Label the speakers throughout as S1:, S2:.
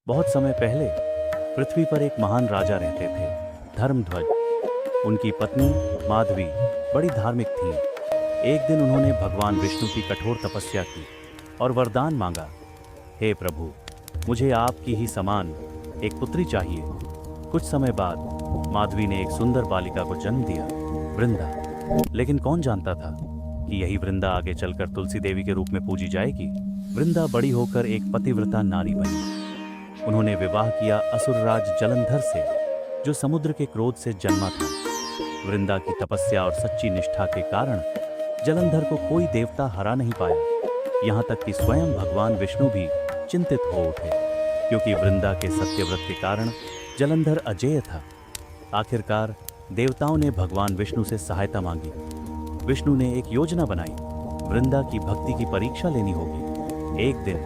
S1: बहुत समय पहले पृथ्वी पर एक महान राजा रहते थे, धर्मध्वज। उनकी पत्नी माधवी बड़ी धार्मिक थी। एक दिन उन्होंने भगवान विष्णु की कठोर तपस्या की और वरदान मांगा, हे प्रभु, मुझे आपकी ही समान एक पुत्री चाहिए। कुछ समय बाद माधवी ने एक सुंदर बालिका को जन्म दिया, वृंदा। लेकिन कौन जानता था कि यही वृंदा आगे चलकर तुलसी देवी के रूप में पूजी जाएगी। वृंदा बड़ी होकर एक पतिव्रता नारी बनी। उन्होंने विवाह किया असुरराज जलंधर से, जो समुद्र के क्रोध से जन्मा था। वृंदा की तपस्या और सच्ची निष्ठा के कारण जलंधर को कोई देवता हरा नहीं पाया। यहाँ तक कि स्वयं भगवान विष्णु भी चिंतित हो उठे, क्योंकि वृंदा के सत्यव्रत के कारण जलंधर अजेय था। आखिरकार देवताओं ने भगवान विष्णु से सहायता मांगी। विष्णु ने एक योजना बनाई, वृंदा की भक्ति की परीक्षा लेनी होगी। एक दिन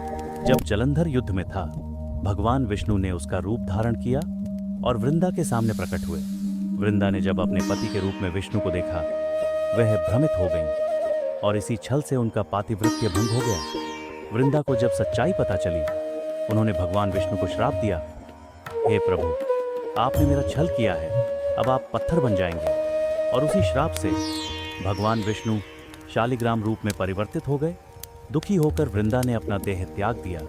S1: जब जलंधर युद्ध में था, भगवान विष्णु ने उसका रूप धारण किया और वृंदा के सामने प्रकट हुए। वृंदा ने जब अपने पति के रूप में विष्णु को देखा, वह भ्रमित हो गई और इसी छल से उनका पातिव्रत्य भंग हो गया। वृंदा को जब सच्चाई पता चली, उन्होंने भगवान विष्णु को श्राप दिया, हे प्रभु, आपने मेरा छल किया है, अब आप पत्थर बन जाएंगे। और उसी श्राप से भगवान विष्णु शालिग्राम रूप में परिवर्तित हो गए। दुखी होकर वृंदा ने अपना देह त्याग दिया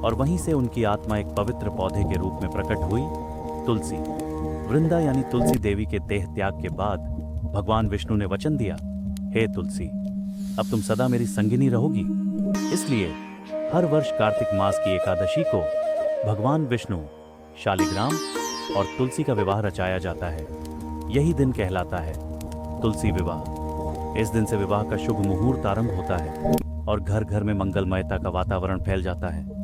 S1: और वहीं से उनकी आत्मा एक पवित्र पौधे के रूप में प्रकट हुई, तुलसी। वृंदा यानी तुलसी देवी के देह त्याग के बाद भगवान विष्णु ने वचन दिया, हे तुलसी, अब तुम सदा मेरी संगिनी रहोगी। इसलिए हर वर्ष कार्तिक मास की एकादशी को भगवान विष्णु, शालिग्राम और तुलसी का विवाह रचाया जाता है। यही दिन कहलाता है तुलसी विवाह। इस दिन से विवाह का शुभ मुहूर्त आरंभ होता है और घर घर में मंगलमयता का वातावरण फैल जाता है।